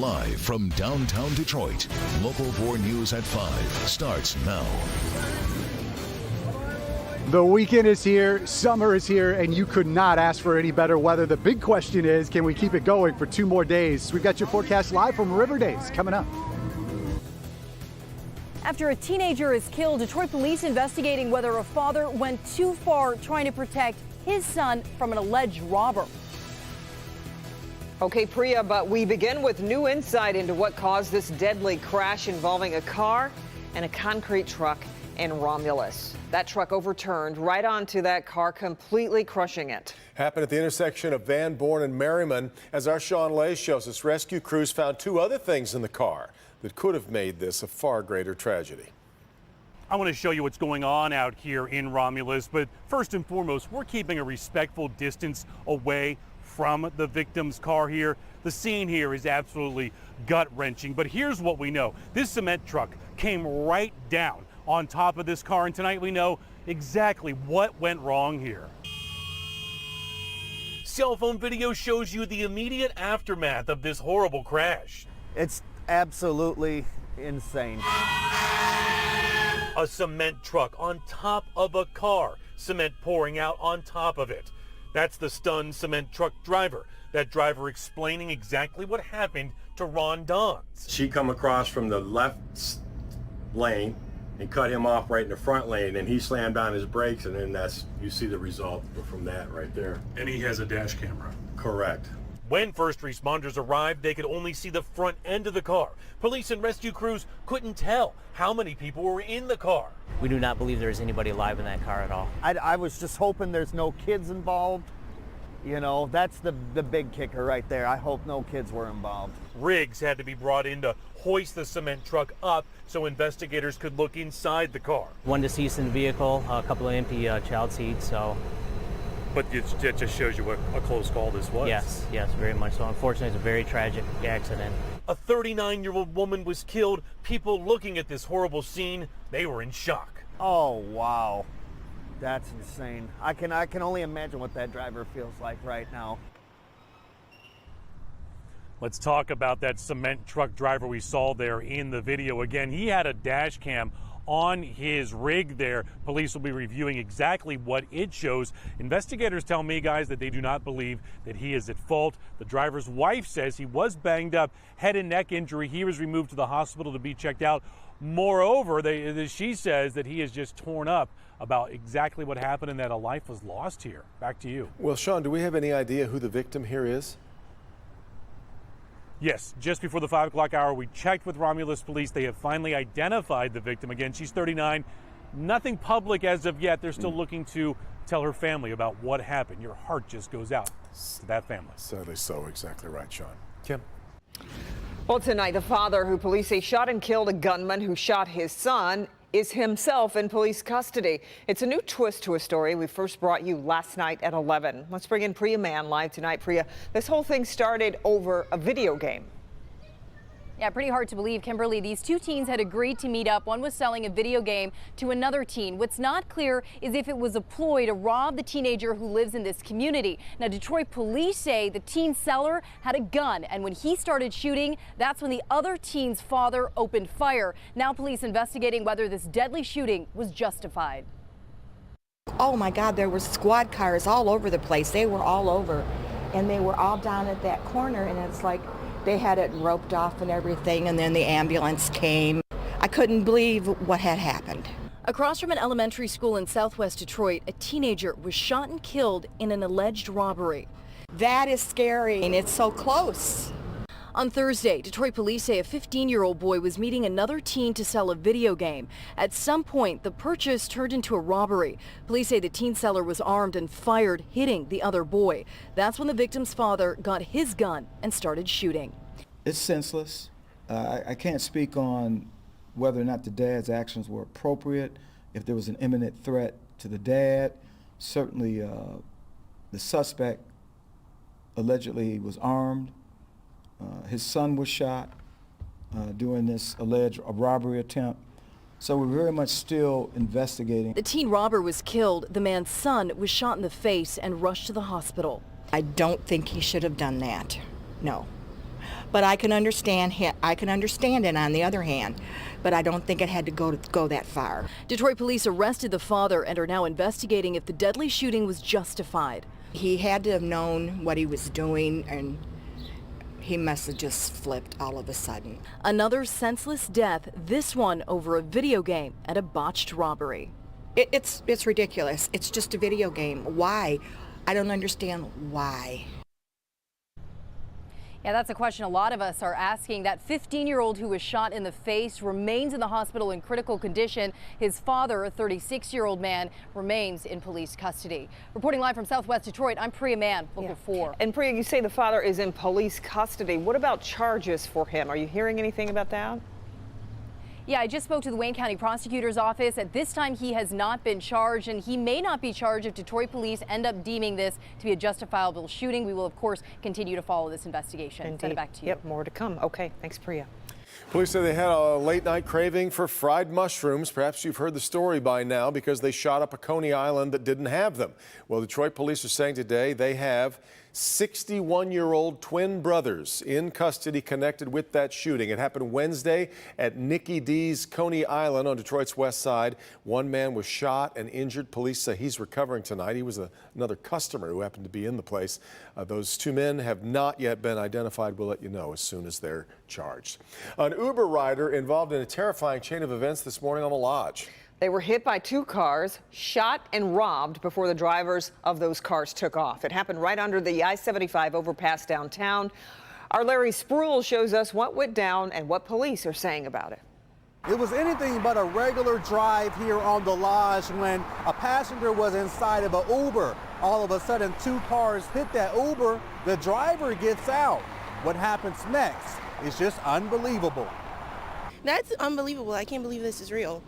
Live from downtown Detroit, Local 4 News at 5 starts now. The weekend is here, summer is here, and you could not ask for any better weather. The big question is, can we keep it going for 2 more days? We've got your forecast live from River Days coming up. After a teenager is killed, Detroit police investigating whether a father went too far trying to protect his son from an alleged robber. Okay, Priya, but we begin with new insight into what caused this deadly crash involving a car and a concrete truck in Romulus. That truck overturned right onto that car, completely crushing it. Happened at the intersection of Van Born and Merriman. As our Sean Lay shows us, rescue crews found 2 other things in the car that could have made this a far greater tragedy. I want to show you what's going on out here in Romulus, but first and foremost, we're keeping a respectful distance away from the victim's car here. The scene here is absolutely gut-wrenching, but here's what we know. This cement truck came right down on top of this car, and tonight we know exactly what went wrong here. Cell phone video shows you the immediate aftermath of this horrible crash. It's absolutely insane. A cement truck on top of a car, cement pouring out on top of it. That's the stunned cement truck driver. That driver explaining exactly what happened to Ron Dons. She come across from the left lane and cut him off right in the front lane, and he slammed on his brakes, and then you see the result from that right there. And he has a dash camera. Correct. When first responders arrived, they could only see the front end of the car. Police and rescue crews couldn't tell how many people were in the car. We do not believe there's anybody alive in that car at all. I was just hoping there's no kids involved. You know, that's the big kicker right there. I hope no kids were involved. Rigs had to be brought in to hoist the cement truck up so investigators could look inside the car. One deceased in the vehicle, a couple of empty child seats, so. But it just shows you what a close call this was. Yes, very much so. Unfortunately, it's a very tragic accident. A 39-year-old woman was killed. People looking at this horrible scene, they were in shock. Oh, wow. That's insane. I can only imagine what that driver feels like right now. Let's talk about that cement truck driver we saw there in the video. Again, he had a dash cam on his rig there. Police will be reviewing exactly what it shows. Investigators tell me, guys, that they do not believe that he is at fault. The driver's wife says he was banged up, head and neck injury. He was removed to the hospital to be checked out. Moreover, she says that he is just torn up about exactly what happened and that a life was lost here. Back to you. Well, Sean, do we have any idea who the victim here is? Yes, just before the 5 o'clock hour, we checked with Romulus police. They have finally identified the victim. Again, she's 39. Nothing public as of yet. They're still looking to tell her family about what happened. Your heart just goes out to that family. Sadly so. Exactly right, Sean. Kim? Well, tonight, the father who police say shot and killed a gunman who shot his son is himself in police custody. It's a new twist to a story we first brought you last night at 11. Let's bring in Priya Mann live tonight. Priya, this whole thing started over a video game. Yeah, pretty hard to believe, Kimberly. These 2 teens had agreed to meet up. One was selling a video game to another teen. What's not clear is if it was a ploy to rob the teenager who lives in this community. Now, Detroit police say the teen seller had a gun, and when he started shooting, that's when the other teen's father opened fire. Now police investigating whether this deadly shooting was justified. Oh my God, there were squad cars all over the place. They were all over, and they were all down at that corner, and it's like they had it roped off and everything, and then the ambulance came. I couldn't believe what had happened. Across from an elementary school in southwest Detroit, a teenager was shot and killed in an alleged robbery. That is scary, and it's so close. On Thursday, Detroit police say a 15-year-old boy was meeting another teen to sell a video game. At some point, the purchase turned into a robbery. Police say the teen seller was armed and fired, hitting the other boy. That's when the victim's father got his gun and started shooting. It's senseless. I can't speak on whether or not the dad's actions were appropriate, if there was an imminent threat to the dad. Certainly, the suspect allegedly was armed. His son was shot during this alleged robbery attempt. So we're very much still investigating. The teen robber was killed. The man's son was shot in the face and rushed to the hospital. I don't think he should have done that. No. But I can understand it on the other hand, but I don't think it had to go that far. Detroit police arrested the father and are now investigating if the deadly shooting was justified. He had to have known what he was doing, and he must have just flipped all of a sudden. Another senseless death, this one over a video game and a botched robbery. It's ridiculous. It's just a video game. Why? I don't understand why. Yeah, that's a question a lot of us are asking. That 15-year-old who was shot in the face remains in the hospital in critical condition. His father, a 36-year-old man, remains in police custody. Reporting live from Southwest Detroit, I'm Priya Mann, Local 4. And Priya, you say the father is in police custody. What about charges for him? Are you hearing anything about that? Yeah, I just spoke to the Wayne County Prosecutor's Office. At this time, he has not been charged, and he may not be charged if Detroit police end up deeming this to be a justifiable shooting. We will, of course, continue to follow this investigation. Indeed. Send it back to you. Yep, more to come. Okay, thanks, Priya. Police say they had a late-night craving for fried mushrooms. Perhaps you've heard the story by now because they shot up a Coney Island that didn't have them. Well, Detroit police are saying today they have 61-year-old twin brothers in custody connected with that shooting. It happened Wednesday at Nicky D's Coney Island on Detroit's west side. One man was shot and injured. Police say he's recovering tonight. He was another customer who happened to be in the place. Those two men have not yet been identified. We'll let you know as soon as they're charged. An Uber rider involved in a terrifying chain of events this morning on the Lodge. They were hit by two cars, shot and robbed before the drivers of those cars took off. It happened right under the I-75 overpass downtown. Our Larry Spruill shows us what went down and what police are saying about it. It was anything but a regular drive here on the Lodge when a passenger was inside of an Uber. All of a sudden, two cars hit that Uber. The driver gets out. What happens next is just unbelievable. That's unbelievable. I can't believe this is real.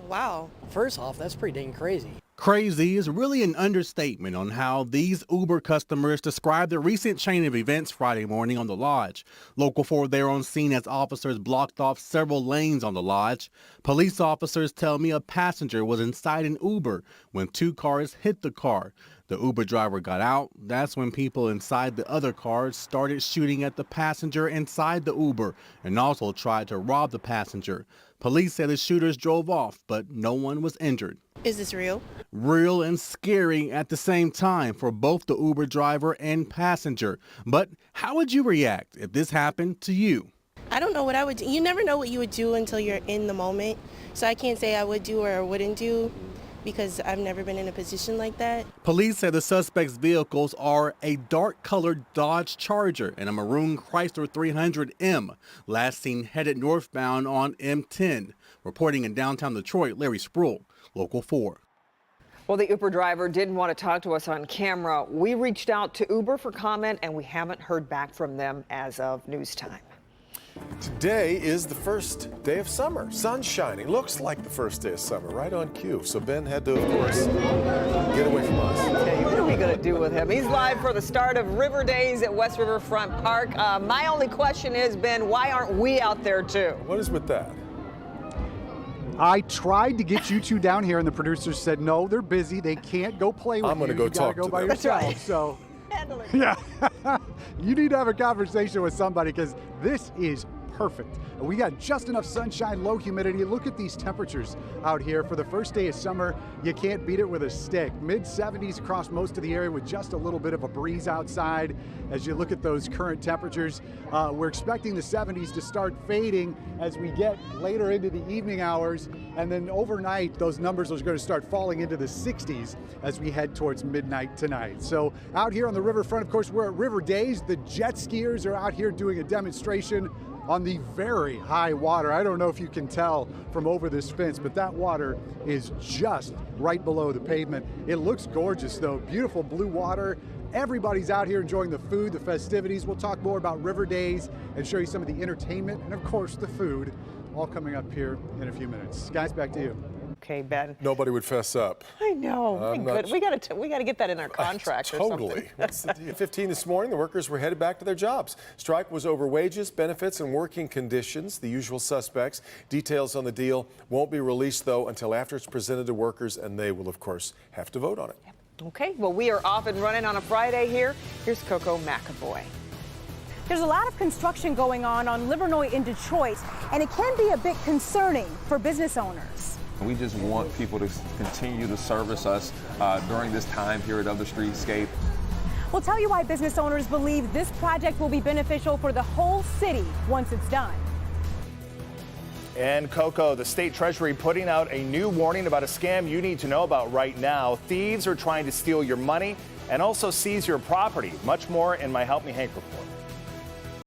Wow. First off, that's pretty dang crazy. Crazy is really an understatement on how these Uber customers described the recent chain of events Friday morning on the Lodge. Local 4 there on scene as officers blocked off several lanes on the Lodge. Police officers tell me a passenger was inside an Uber when two cars hit the car. The Uber driver got out. That's when people inside the other cars started shooting at the passenger inside the Uber and also tried to rob the passenger. Police say the shooters drove off, but no one was injured. Is this real? Real and scary at the same time for both the Uber driver and passenger. But how would you react if this happened to you? I don't know what I would do. You never know what you would do until you're in the moment. So I can't say I would do or wouldn't do because I've never been in a position like that. Police say the suspects' vehicles are a dark-colored Dodge Charger and a maroon Chrysler 300M, last seen headed northbound on M10. Reporting in downtown Detroit, Larry Spruill, Local 4. Well, the Uber driver didn't want to talk to us on camera. We reached out to Uber for comment, and we haven't heard back from them as of news time. Today is the first day of summer. Sun shining. Looks like the first day of summer, right on cue. So Ben had to, of course, get away from us. Okay, what are we going to do with him? He's live for the start of River Days at West Riverfront Park. My only question is, Ben, why aren't we out there too? What is with that? I tried to get you two down here, and the producers said, no, they're busy. They can't go play with you. I'm going to go talk to them. by yourself. Right. So, yeah, you need to have a conversation with somebody because this is perfect. We got just enough sunshine, low humidity. Look at these temperatures out here. For the first day of summer, you can't beat it with a stick. Mid-70s across most of the area with just a little bit of a breeze outside. As you look at those current temperatures, we're expecting the 70s to start fading as we get later into the evening hours. And then overnight, those numbers are going to start falling into the 60s as we head towards midnight tonight. So out here on the riverfront, of course, we're at River Days. The jet skiers are out here doing a demonstration on the very high water. I don't know if you can tell from over this fence, but that water is just right below the pavement. It looks gorgeous though, beautiful blue water. Everybody's out here enjoying the food, the festivities. We'll talk more about River Days and show you some of the entertainment and of course the food, all coming up here in a few minutes. Guys, back to you. Okay, Ben. Nobody would fess up. I know. We got to get that in our contract or something. Totally. 15 this morning, the workers were headed back to their jobs. Strike was over wages, benefits, and working conditions. The usual suspects. Details on the deal won't be released, though, until after it's presented to workers, and they will, of course, have to vote on it. Okay, well, we are off and running on a Friday here. Here's Coco McAvoy. There's a lot of construction going on Livernois in Detroit, and it can be a bit concerning for business owners. We just want people to continue to service us during this time period of the streetscape. We'll tell you why business owners believe this project will be beneficial for the whole city once it's done. And Coco, the state treasury putting out a new warning about a scam you need to know about right now. Thieves are trying to steal your money and also seize your property. Much more in my Help Me Hank report.